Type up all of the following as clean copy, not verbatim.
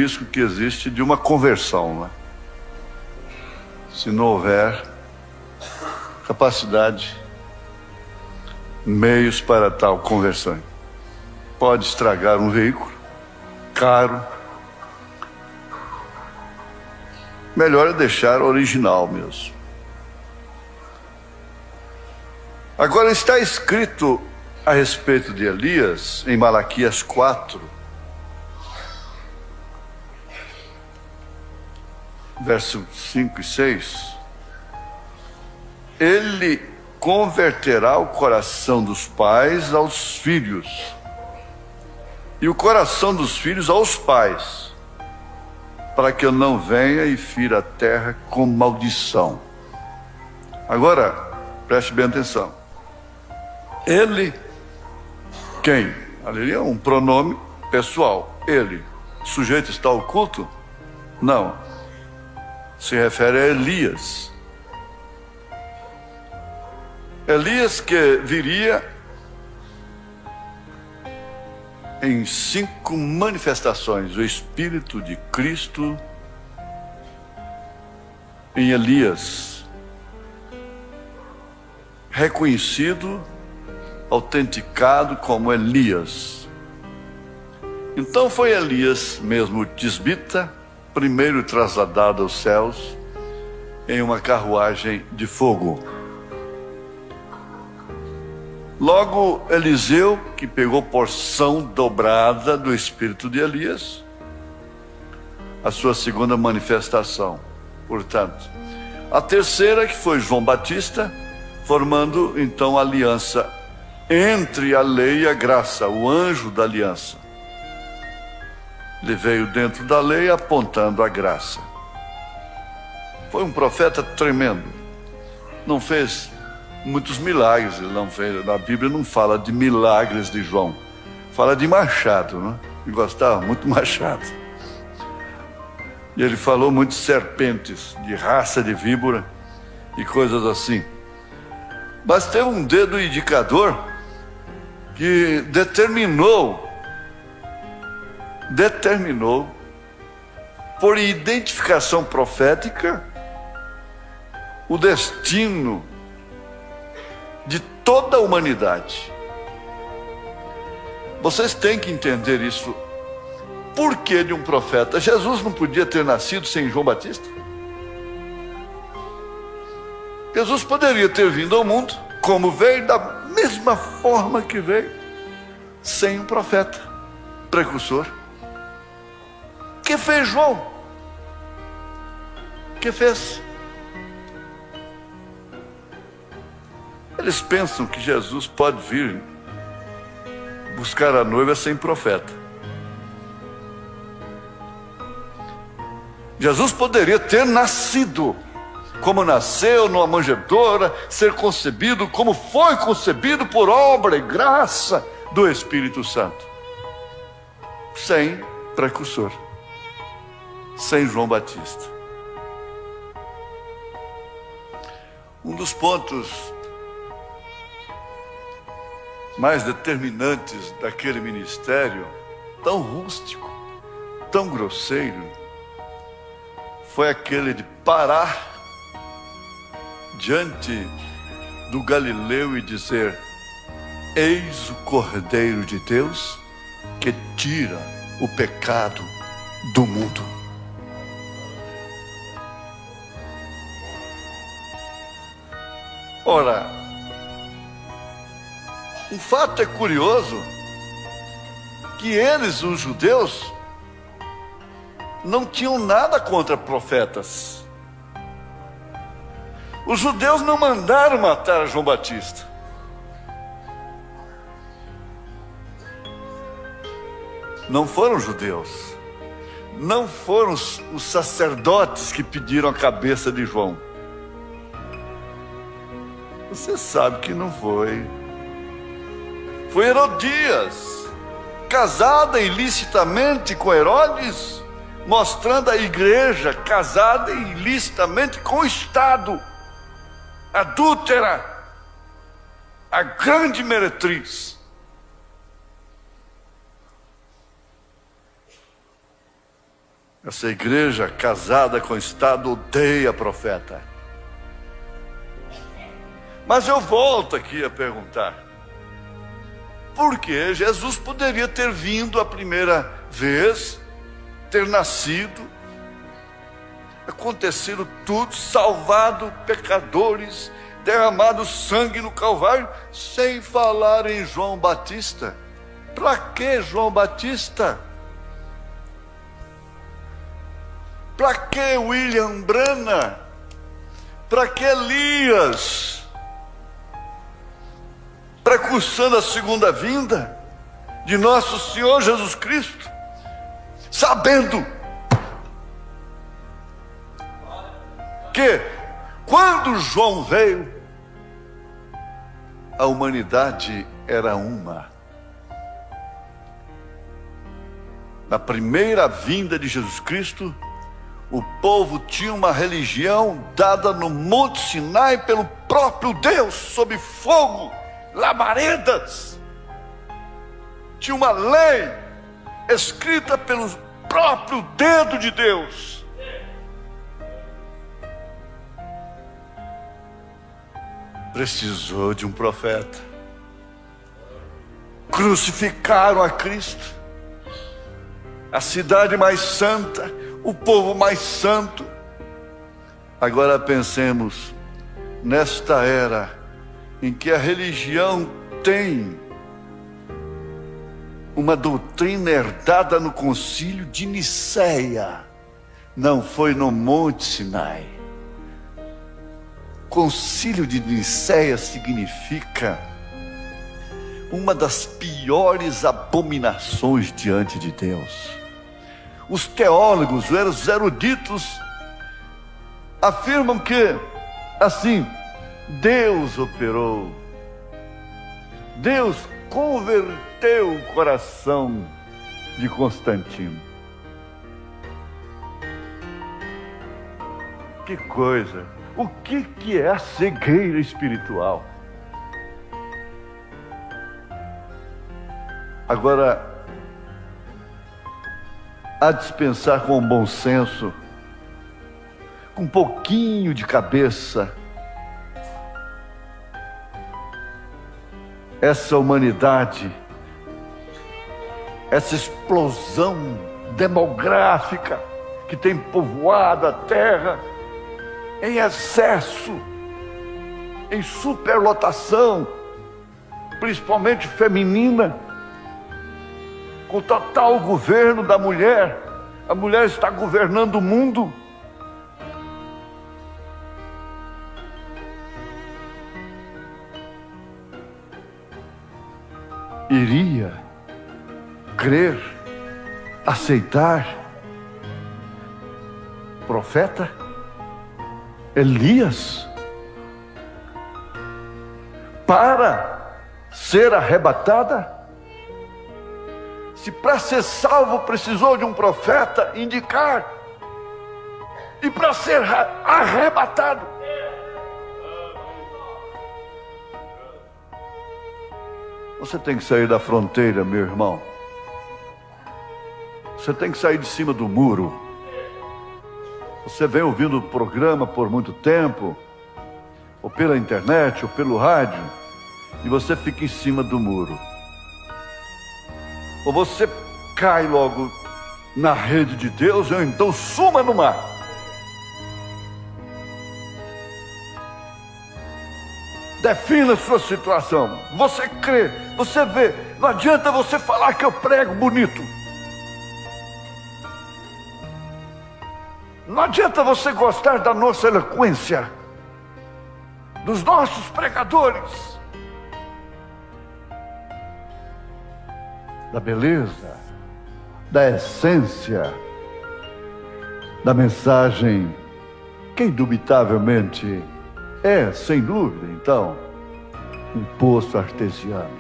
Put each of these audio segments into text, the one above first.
risco que existe de uma conversão, né? Se não houver capacidade, meios para tal conversão. Pode estragar um veículo caro. Melhor é deixar original mesmo. Agora está escrito a respeito de Elias em Malaquias 4, versos 5 e 6. Ele converterá o coração dos pais aos filhos e o coração dos filhos aos pais, para que eu não venha e fira a terra com maldição. Agora, preste bem atenção. Ele, quem? Ali é um pronome pessoal. Ele. O sujeito está oculto? Não. Se refere a Elias. Elias que viria em 5 manifestações o Espírito de Cristo em Elias, reconhecido, autenticado como Elias. Então foi Elias mesmo, o tisbita, primeiro trasladado aos céus em uma carruagem de fogo. Logo, Eliseu, que pegou porção dobrada do espírito de Elias, a sua segunda manifestação. Portanto, a terceira, que foi João Batista, formando então aliança entre a lei e a graça, o anjo da aliança. Ele veio dentro da lei apontando a graça. Foi um profeta tremendo. Não fez muitos milagres, ele não fez. A Bíblia não fala de milagres de João, fala de machado, né? Ele gostava muito de machado. E ele falou muito de serpentes, de raça de víbora e coisas assim. Mas teve um dedo indicador que determinou por identificação profética o destino de toda a humanidade. Vocês têm que entender isso. Por que de um profeta? Jesus não podia ter nascido sem João Batista? Jesus poderia ter vindo ao mundo como veio, da mesma forma que veio, sem um profeta precursor. O que fez João? O que fez? Eles pensam que Jesus pode vir buscar a noiva sem profeta. Jesus poderia ter nascido como nasceu numa manjedoura, ser concebido como foi concebido por obra e graça do Espírito Santo, sem precursor, sem João Batista. Um dos pontos mais determinantes daquele ministério, tão rústico, tão grosseiro, foi aquele de parar diante do Galileu e dizer: eis o Cordeiro de Deus que tira o pecado do mundo. Ora, um fato é curioso, que eles, os judeus, não tinham nada contra profetas. Os judeus não mandaram matar João Batista. Não foram os judeus. Não foram os sacerdotes que pediram a cabeça de João. Você sabe que não foi. Foi Herodias, casada ilicitamente com Herodes, mostrando a igreja casada ilicitamente com o Estado, adúltera, a grande meretriz. Essa igreja casada com o Estado odeia profeta. Mas eu volto aqui a perguntar: por que Jesus poderia ter vindo a primeira vez, ter nascido, acontecido tudo, salvado pecadores, derramado sangue no Calvário, sem falar em João Batista? Para que João Batista? Para que William Branham? Para que Elias? Precursando a segunda vinda de nosso Senhor Jesus Cristo, sabendo que quando João veio, a humanidade era uma. Na primeira vinda de Jesus Cristo, o povo tinha uma religião dada no Monte Sinai pelo próprio Deus, sob fogo, labaredas. Tinha uma lei escrita pelo próprio dedo de Deus. Precisou de um profeta. Crucificaram a Cristo, a cidade mais santa, o povo mais santo. Agora pensemos nesta era em que a religião tem uma doutrina herdada no concílio de Nicéia, não foi no Monte Sinai. Concílio de Nicéia significa uma das piores abominações diante de Deus. Os teólogos, os eruditos, afirmam que, assim, Deus operou, Deus converteu o coração de Constantino. Que coisa! O que é a cegueira espiritual? Agora, a dispensar com bom senso, com um pouquinho de cabeça, essa humanidade, essa explosão demográfica que tem povoado a terra em excesso, em superlotação, principalmente feminina, com total governo da mulher. A mulher está governando o mundo. Iria crer, aceitar profeta Elias para ser arrebatada? Se para ser salvo precisou de um profeta indicar, e para ser arrebatado, você tem que sair da fronteira, meu irmão. Você tem que sair de cima do muro. Você vem ouvindo o programa por muito tempo, ou pela internet, ou pelo rádio, e você fica em cima do muro. Ou você cai logo na rede de Deus, ou então suma no mar. Defina a sua situação. Você crê, você vê. Não adianta você falar que eu prego bonito. Não adianta você gostar da nossa eloquência, dos nossos pregadores, da beleza, da essência, da mensagem, que indubitavelmente é, sem dúvida, então, um poço artesiano.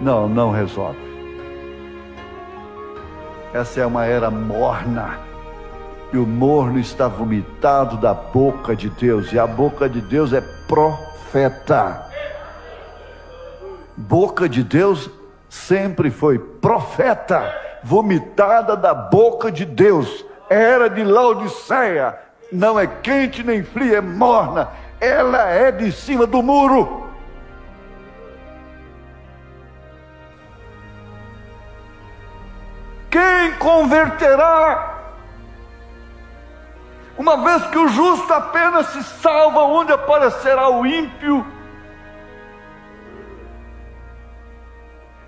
Não resolve. Essa é uma era morna. E o morno está vomitado da boca de Deus. E a boca de Deus é profeta. Boca de Deus sempre foi profeta. vomitada da boca de Deus. Era de Laodiceia, não é quente nem fria, é morna. Ela é de cima do muro. Quem converterá? Uma vez que o justo apenas se salva onde aparecerá o ímpio.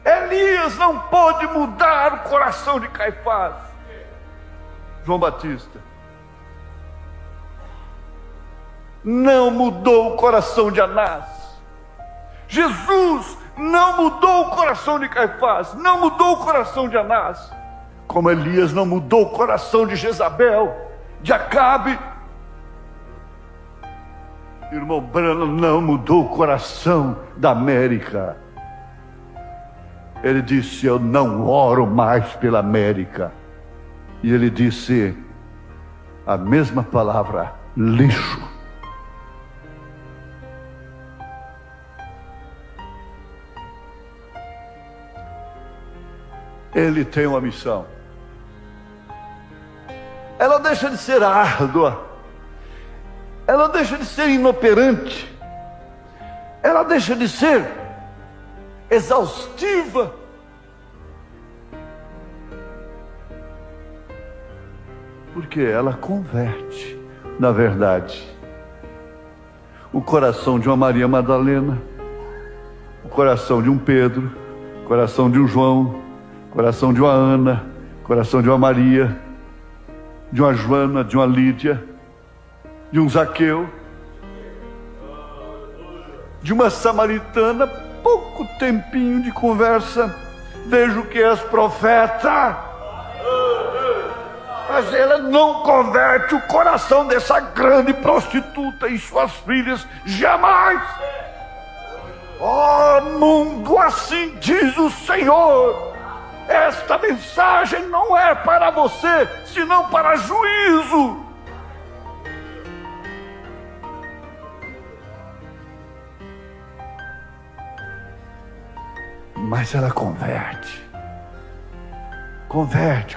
Elias não pôde mudar o coração de Caifás, João Batista. Não mudou o coração de Anás. Jesus não mudou o coração de Caifás, não mudou o coração de Anás. Como Elias não mudou o coração de Jezabel, de Acabe. Irmão Branham não mudou o coração da América. Ele disse: eu não oro mais pela América. E ele disse a mesma palavra: lixo. Ele tem uma missão. Ela deixa de ser árdua, ela deixa de ser inoperante, ela deixa de ser exaustiva. Porque ela converte, na verdade, o coração de uma Maria Madalena, o coração de um Pedro, o coração de um João, o coração de uma Ana, o coração de uma Maria, de uma Joana, de uma Lídia, de um Zaqueu, de uma samaritana. Pouco tempinho de conversa, vejo que és profeta, mas ela não converte o coração dessa grande prostituta e suas filhas, jamais. Ó mundo, assim diz o Senhor, esta mensagem não é para você, senão para juízo. Mas ela converte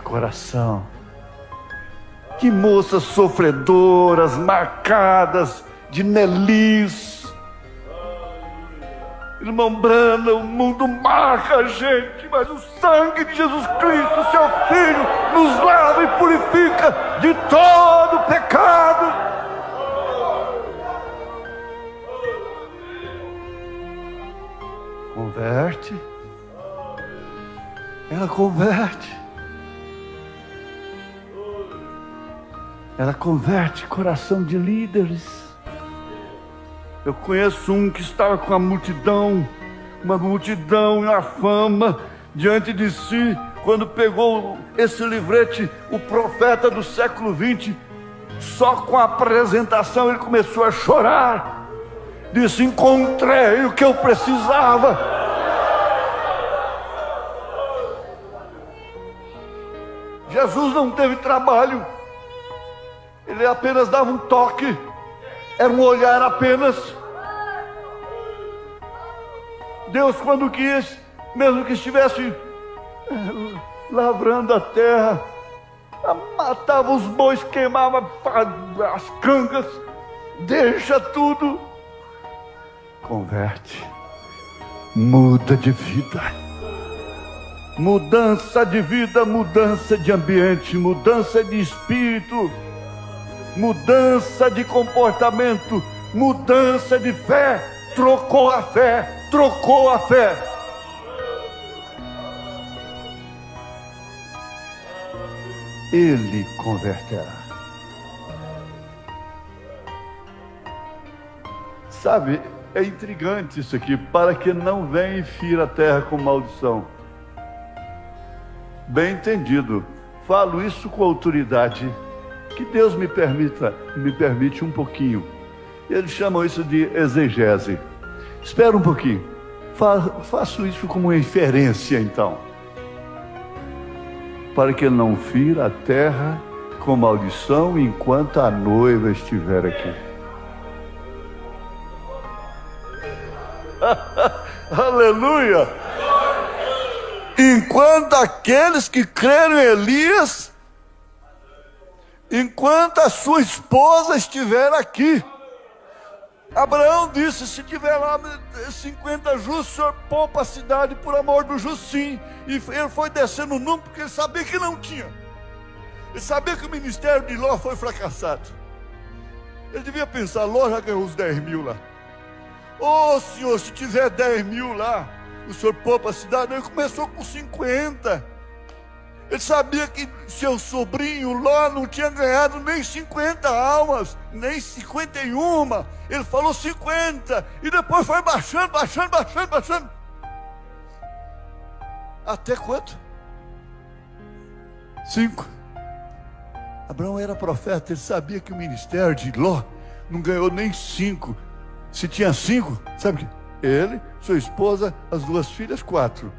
coração. Que moças sofredoras, marcadas de nelis. Irmão Branham, o mundo marca a gente, mas o sangue de Jesus Cristo, seu Filho, nos lava e purifica de todo pecado. Converte. Ela converte. Ela converte coração de líderes. Eu conheço um que estava com uma multidão e uma fama diante de si. Quando pegou esse livrete, o profeta do século 20, só com a apresentação ele começou a chorar. Disse: encontrei o que eu precisava. Jesus não teve trabalho. Ele apenas dava um toque. Era um olhar apenas. Deus, quando quis, mesmo que estivesse lavrando a terra, matava os bois, queimava as cangas, deixa tudo. Converte. Muda de vida. Mudança de vida, mudança de ambiente, mudança de espírito, mudança de comportamento, mudança de fé. Trocou a fé. Ele converterá. Sabe, é intrigante isso aqui. Para que não venha e fira a terra com maldição. Bem entendido. Falo isso com autoridade. Que Deus me permite um pouquinho. Eles chamam isso de exegese. Espera um pouquinho. Faço isso como inferência, então. Para que ele não fira a terra com maldição enquanto a noiva estiver aqui. Aleluia! enquanto aqueles que creram em Elias, enquanto a sua esposa estiver aqui. Abraão disse: se tiver lá 50 justos, o senhor poupa a cidade por amor do justo, sim. E ele foi descendo o número porque ele sabia que não tinha. Ele sabia que o ministério de Ló foi fracassado. Ele devia pensar: Ló já ganhou os 10 mil lá. Ô senhor, se tiver 10 mil lá, o senhor poupa a cidade. Ele começou com 50. Ele sabia que seu sobrinho Ló não tinha ganhado nem 50 almas, nem 51. Ele falou 50. E depois foi baixando. Até quanto? 5. Abraão era profeta, ele sabia que o ministério de Ló não ganhou nem 5. Se tinha 5, sabe o que? Ele, sua esposa, as 2 filhas, 4.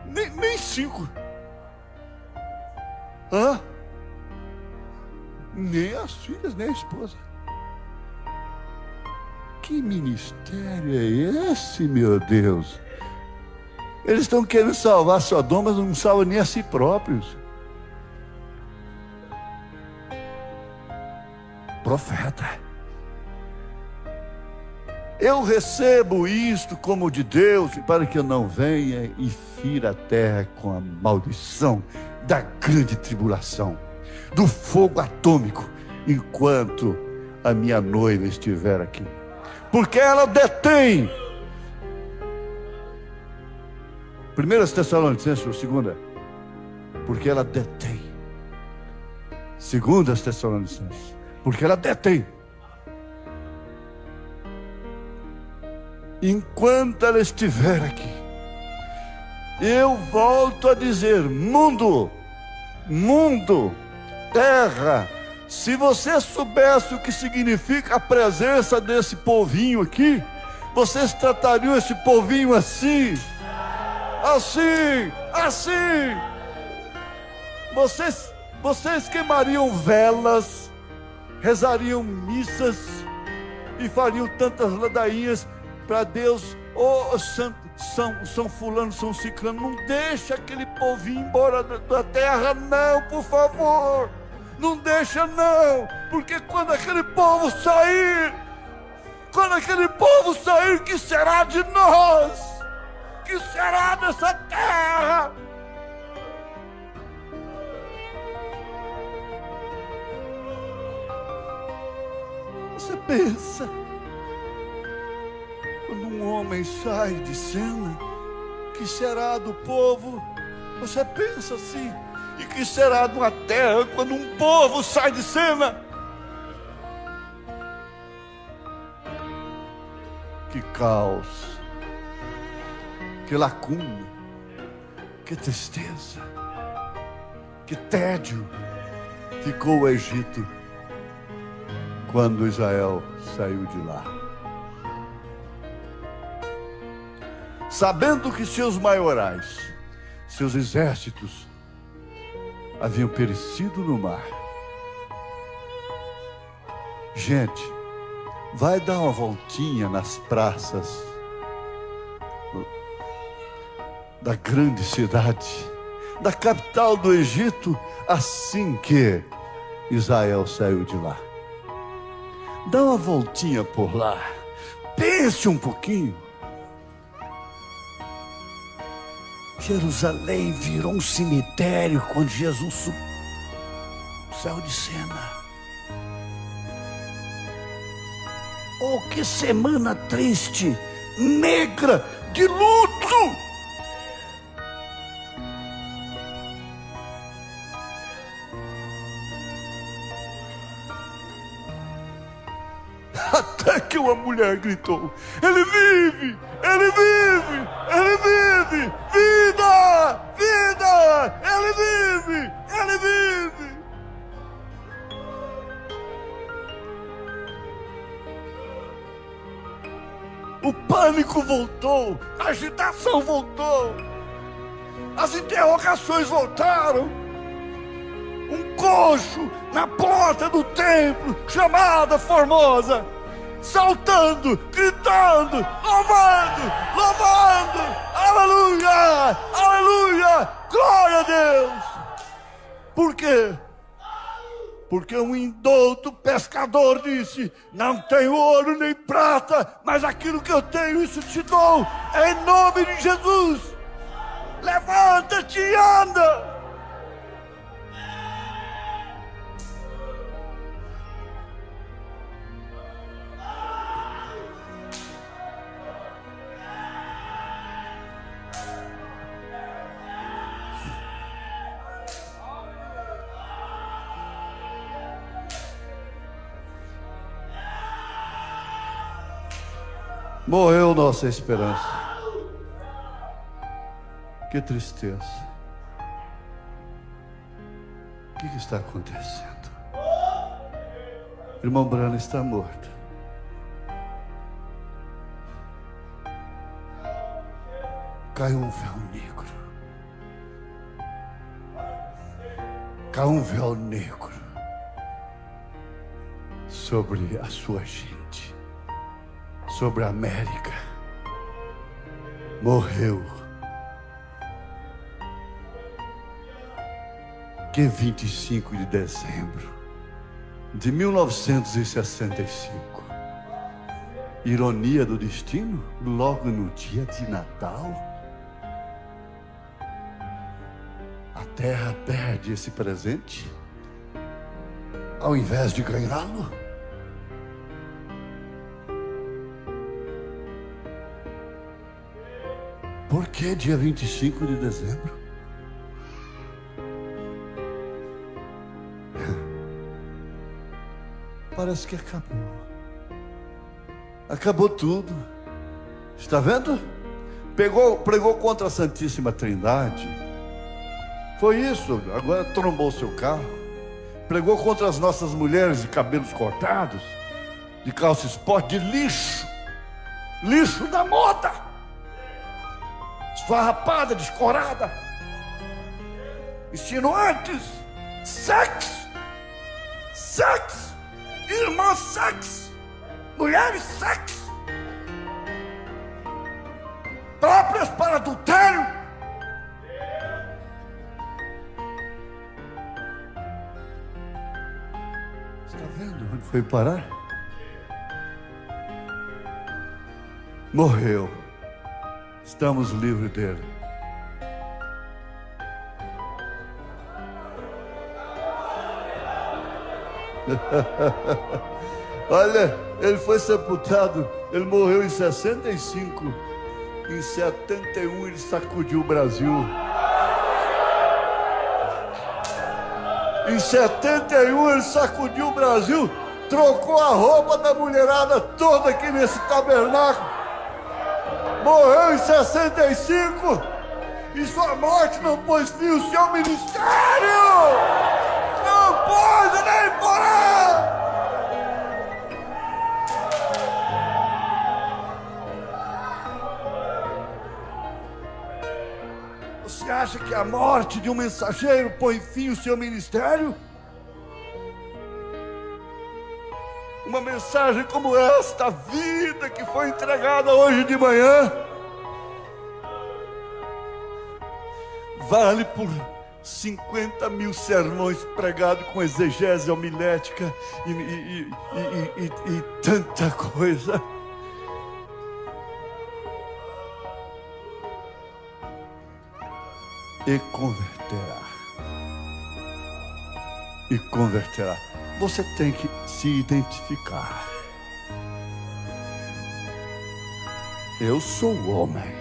Nem 5. Hã? Nem as filhas, nem a esposa. Que ministério é esse, meu Deus? Eles estão querendo salvar Sodoma, mas não salvam nem a si próprios. Profeta. Eu recebo isto como de Deus, para que eu não venha e fira a terra com a maldição da grande tribulação, do fogo atômico, enquanto a minha noiva estiver aqui. Porque ela detém. 1 Tessalonicenses, ou 2? Porque ela detém. 2 Tessalonicenses, porque ela detém. Enquanto ela estiver aqui, eu volto a dizer: mundo, terra, se você soubesse o que significa a presença desse povinho aqui, vocês tratariam esse povinho assim. Vocês queimariam velas, rezariam missas e fariam tantas ladainhas para Deus. São fulano, São ciclano, não deixa aquele povinho embora da terra, não, por favor. Não deixa, não, porque quando aquele povo sair, que será de nós? Que será dessa terra? Você pensa, quando um homem sai de cena, que será do povo? Você pensa assim, e que será de uma terra quando um povo sai de cena? Que caos, que lacuna, que tristeza, que tédio ficou o Egito quando Israel saiu de lá. Sabendo que seus maiorais, seus exércitos haviam perecido no mar. Gente, vai dar uma voltinha nas praças da grande cidade, da capital do Egito, assim que Israel saiu de lá. Dá uma voltinha por lá, pense um pouquinho. Jerusalém virou um cemitério quando Jesus saiu de cena. Oh, que semana triste, negra, de luto! Até que uma mulher gritou: ele vive, ele vive, ele vive, vida, vida, ele vive, ele vive. O pânico voltou, a agitação voltou, as interrogações voltaram. Um coxo na porta do templo, chamada Formosa, saltando, gritando, louvando, aleluia, aleluia, glória a Deus. Por quê? Porque um indouto pescador disse: não tenho ouro nem prata, mas aquilo que eu tenho, isso te dou, em nome de Jesus. Levanta-te e anda. Morreu nossa esperança. Que tristeza. O que está acontecendo? Irmão Brano está morto. Caiu um véu negro. Caiu um véu negro sobre a sua gente, sobre a América. Morreu. Que 25 de dezembro de 1965. Ironia do destino, logo no dia de Natal, a Terra perde esse presente ao invés de ganhá-lo. Por que dia 25 de dezembro? Parece que acabou. Acabou tudo. Está vendo? Pregou contra a Santíssima Trindade. Foi isso. Agora trombou seu carro. Pregou contra as nossas mulheres de cabelos cortados, de calça esporte, de lixo. Lixo da moda. Esfarrapada, descorada. Insinuantes. Sexo. Irmãs sexo. Mulheres sexo. Próprias para adultério. Está vendo onde foi parar? Morreu. Estamos livres dele. Olha, ele foi sepultado, ele morreu em 65. Em 71 ele sacudiu o Brasil. Em 71 ele sacudiu o Brasil, trocou a roupa da mulherada toda aqui nesse tabernáculo. Morreu em 65 e sua morte não pôs fim ao seu ministério. Não pôs nem porá. Você acha que a morte de um mensageiro põe fim ao seu ministério? Uma mensagem como esta, a vida que foi entregada hoje de manhã, vale por 50 mil sermões pregados com exegese homilética e tanta coisa. E converterá. Você tem que se identificar. Eu sou homem.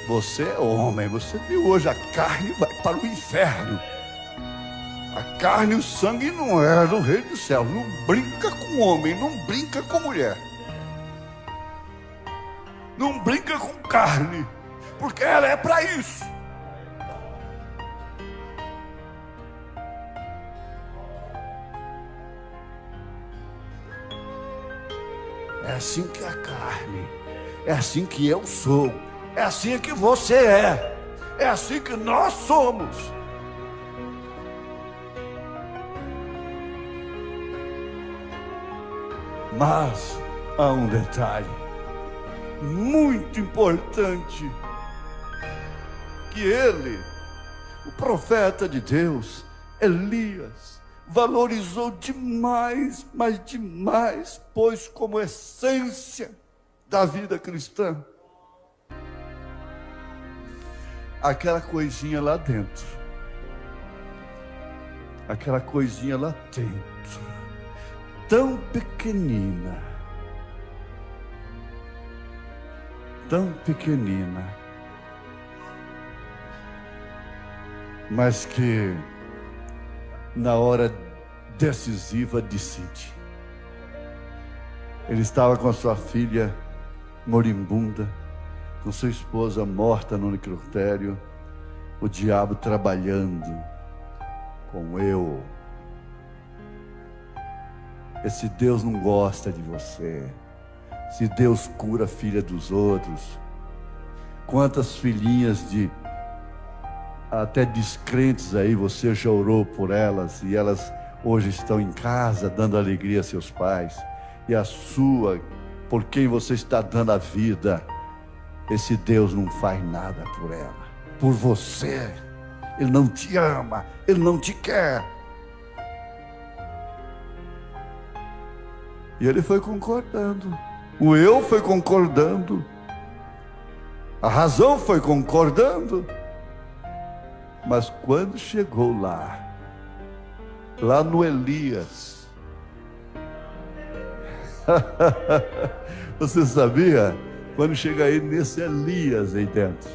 Você é homem. Você viu hoje, a carne vai para o inferno. A carne e o sangue não é do reino do céu. Não brinca com homem, não brinca com mulher. Não brinca com carne, porque ela é para isso. É assim que a carne, é assim que eu sou, é assim que você é assim que nós somos. Mas há um detalhe muito importante, que ele, o profeta de Deus, Elias, valorizou demais, mas demais, pois como essência da vida cristã, aquela coisinha lá dentro, aquela coisinha lá dentro, tão pequenina, mas que na hora decisiva decide. Ele estava com a sua filha moribunda, com sua esposa morta no necrotério, o diabo trabalhando com eu. Esse Deus não gosta de você. Se Deus cura a filha dos outros, quantas filhinhas de até descrentes aí, você já orou por elas e elas hoje estão em casa dando alegria a seus pais, e a sua, por quem você está dando a vida, esse Deus não faz nada por ela, por você. Ele não te ama, Ele não te quer. E ele foi concordando, o eu foi concordando, a razão foi concordando. Mas quando chegou lá no Elias, você sabia? Quando chega aí nesse Elias aí dentro,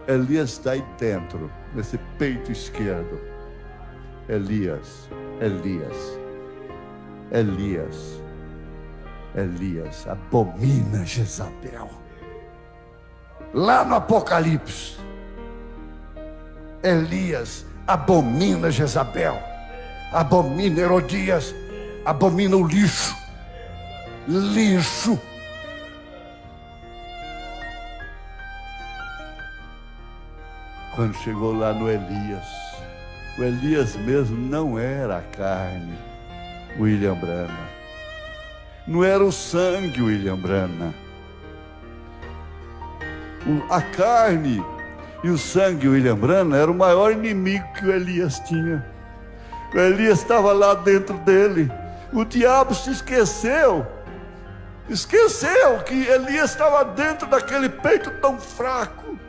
Elias está aí dentro, nesse peito esquerdo. Elias abomina Jezabel. Lá no Apocalipse, Elias abomina Jezabel, abomina Herodias, abomina o lixo. Quando chegou lá no Elias, o Elias mesmo não era a carne, William Branham. Não era o sangue, William Branham. A carne e o sangue, William Branham, era o maior inimigo que o Elias tinha. O Elias estava lá dentro dele. O diabo se esqueceu que Elias estava dentro daquele peito tão fraco,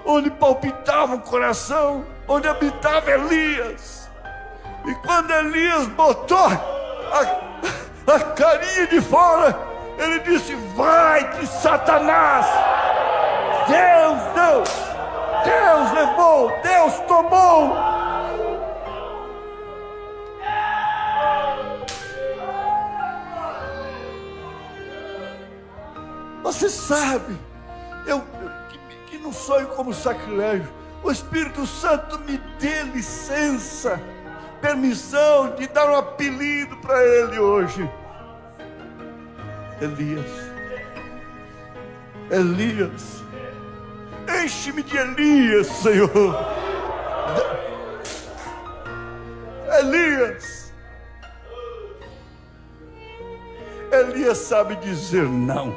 onde palpitava o coração, onde habitava Elias. E quando Elias botou a carinha de fora, ele disse: vai-te, Satanás! Deus levou, Deus tomou. Você sabe, que não sonho como sacrilégio, o Espírito Santo me dê licença, permissão de dar um apelido para ele hoje. Elias, enche-me de Elias, Senhor. Elias sabe dizer não.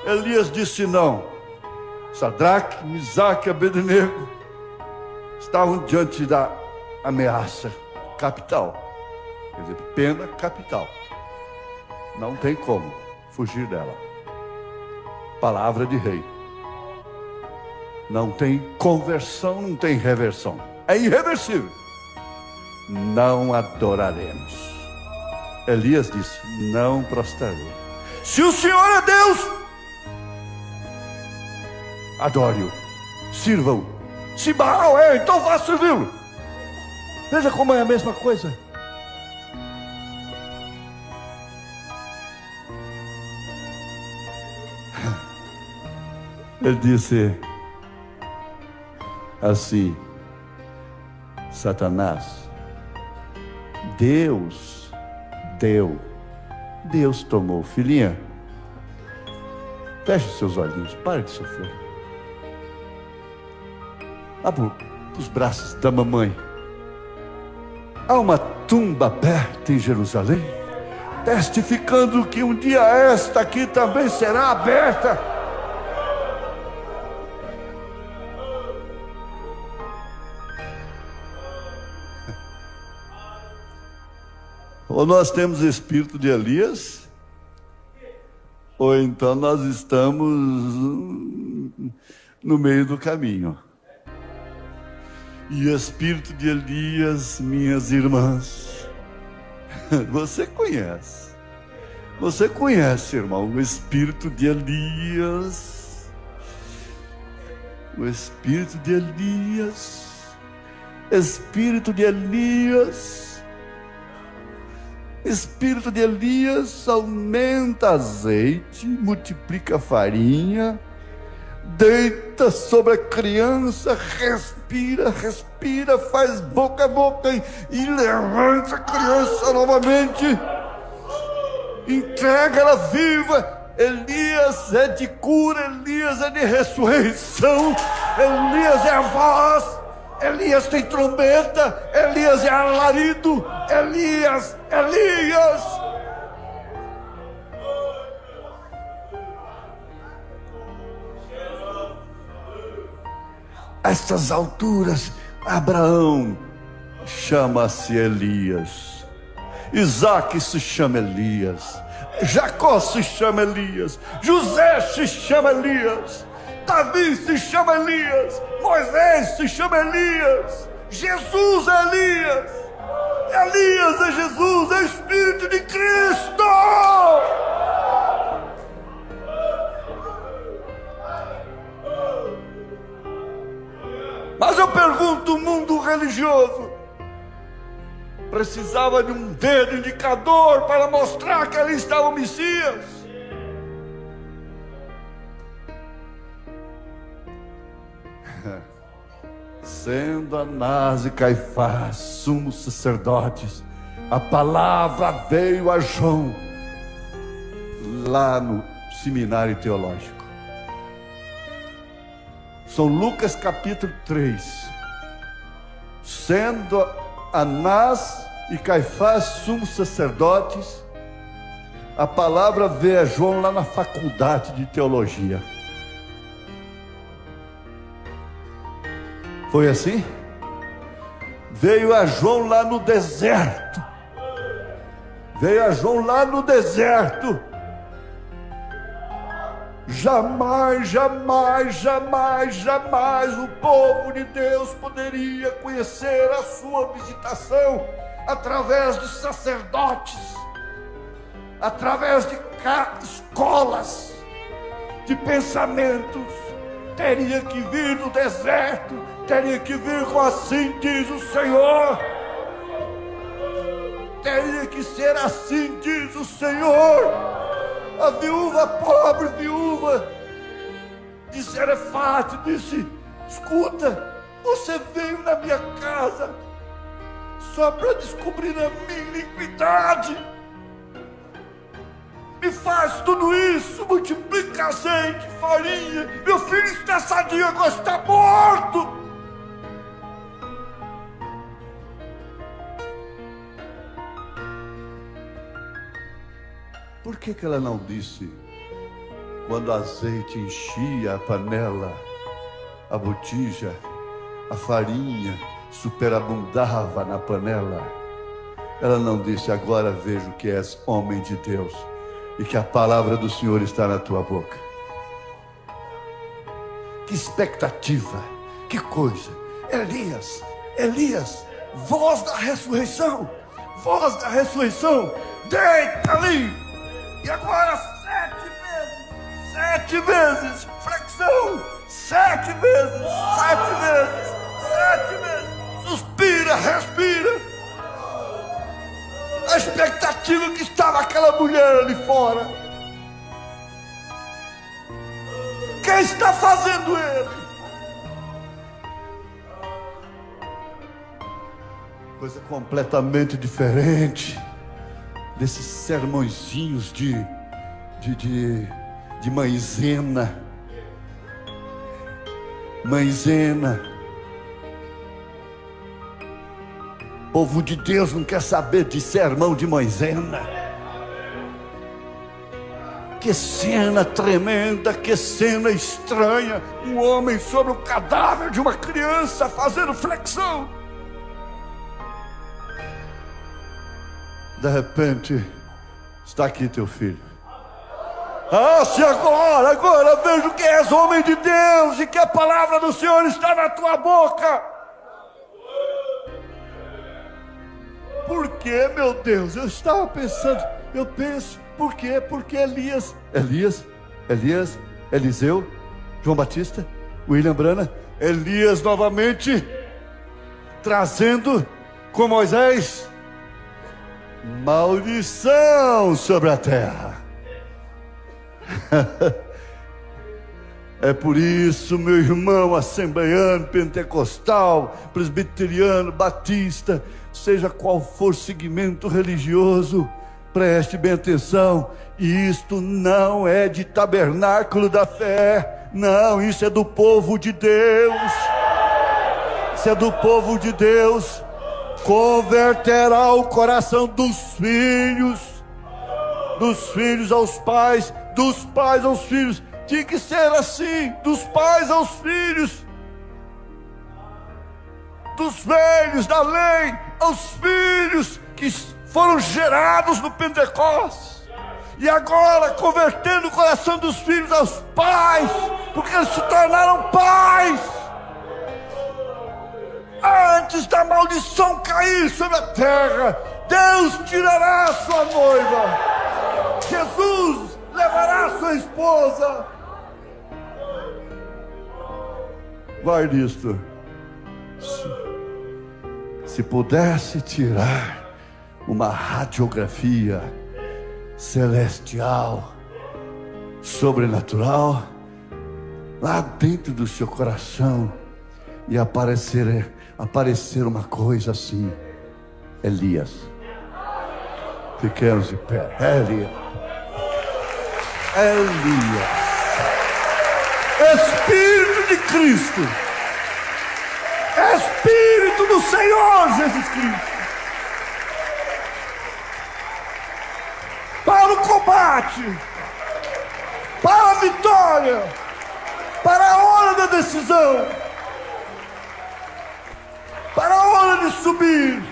Elias disse não. Sadraque, Misaque e Abednego estavam diante da ameaça capital. Quer dizer, pena capital. Não tem como fugir dela. Palavra de rei. Não tem conversão, não tem reversão. É irreversível. Não adoraremos. Elias disse: não prostrarei. Se o Senhor é Deus, adore-o, sirva-o. Se Baal é, então vá servi-lo. Veja como é a mesma coisa. Ele disse assim: Satanás, Deus tomou. Filhinha, feche seus olhinhos, pare de sofrer. Abra os braços da mamãe. Há uma tumba aberta em Jerusalém. testificando que um dia esta aqui também será aberta. Ou nós temos espírito de Elias, ou então nós estamos no meio do caminho. E o espírito de Elias, minhas irmãs, você conhece, irmão, o espírito de Elias, espírito de Elias aumenta azeite, multiplica farinha, deita sobre a criança, respira, faz boca a boca e levanta a criança novamente, entrega ela viva. Elias é de cura, Elias é de ressurreição, Elias é a voz, Elias tem trombeta, Elias é alarido, Elias. A estas alturas, Abraão chama-se Elias, Isaque se chama Elias, Jacó se chama Elias, José se chama Elias, Davi se chama Elias, Moisés se chama Elias, Jesus é Elias, Elias é Jesus, é o Espírito de Cristo. Mas eu pergunto, o mundo religioso precisava de um dedo indicador para mostrar que ali estava o Messias? Sendo Anás e Caifás sumos sacerdotes, a palavra veio a João lá no seminário teológico. São Lucas capítulo 3. Sendo Anás e Caifás sumos sacerdotes, a palavra veio a João lá na faculdade de teologia. Foi assim? Veio a João lá no deserto. Jamais o povo de Deus poderia conhecer a sua visitação através de sacerdotes, através de escolas de pensamentos. Teria que vir do deserto, teria que vir com assim diz o Senhor. Teria que ser assim diz o Senhor. A viúva, a pobre viúva de Zarefate disse: escuta, você veio na minha casa só para descobrir a minha iniquidade. Me faz tudo isso, multiplica azeite, farinha. Meu filho está sadio, agora está morto. Por que ela não disse, quando o azeite enchia a panela, a botija, a farinha superabundava na panela? Ela não disse, agora vejo que és homem de Deus e que a palavra do Senhor está na tua boca. Que expectativa, que coisa. Elias, voz da ressurreição, deita ali. E agora 7 vezes, flexão, 7 vezes, suspira, respira. A expectativa que estava aquela mulher ali fora. Quem está fazendo ele? Coisa completamente diferente desses sermõezinhos de maisena. Povo de Deus não quer saber de sermão de maisena. Que cena tremenda, que cena estranha. Um homem sobre o cadáver de uma criança fazendo flexão. De repente, está aqui teu filho. Ah, se agora vejo que és homem de Deus e que a palavra do Senhor está na tua boca. Por que, meu Deus? Eu estava pensando, por quê? Porque Eliseu, João Batista, William Branham, Elias novamente, trazendo com Moisés, maldição sobre a terra. É por isso, meu irmão assembleiano, pentecostal, presbiteriano, batista, seja qual for o segmento religioso, preste bem atenção, isto não é de tabernáculo da fé, não, isso é do povo de Deus, isso é do povo de Deus. Converterá o coração dos filhos aos pais, dos pais aos filhos. Tinha que ser assim, dos pais aos filhos, dos velhos da lei aos filhos que foram gerados no Pentecostes, e agora convertendo o coração dos filhos aos pais, porque eles se tornaram pais. Antes da maldição cair sobre a terra, Deus tirará a sua noiva, Jesus levará a sua esposa. Guarde isto. Se pudesse tirar uma radiografia celestial, sobrenatural, lá dentro do seu coração, e aparecer uma coisa assim: Elias. Fiquemos de pé. Elias, Espírito de Cristo, Espírito do Senhor Jesus Cristo, para o combate, para a vitória, para a hora da decisão, para a hora de subir,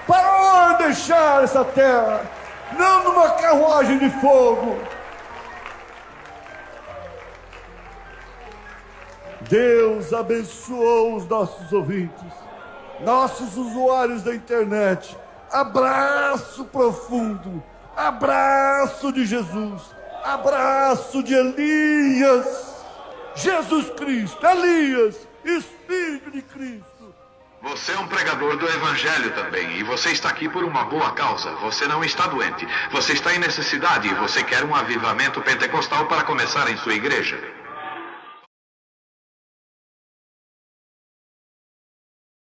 para a hora de deixar essa terra, não numa carruagem de fogo. Deus abençoou os nossos ouvintes, nossos usuários da internet. Abraço profundo, abraço de Jesus, abraço de Elias, Jesus Cristo, Elias, Espírito de Cristo. Você é um pregador do Evangelho também, e você está aqui por uma boa causa. Você não está doente, você está em necessidade e você quer um avivamento pentecostal para começar em sua igreja.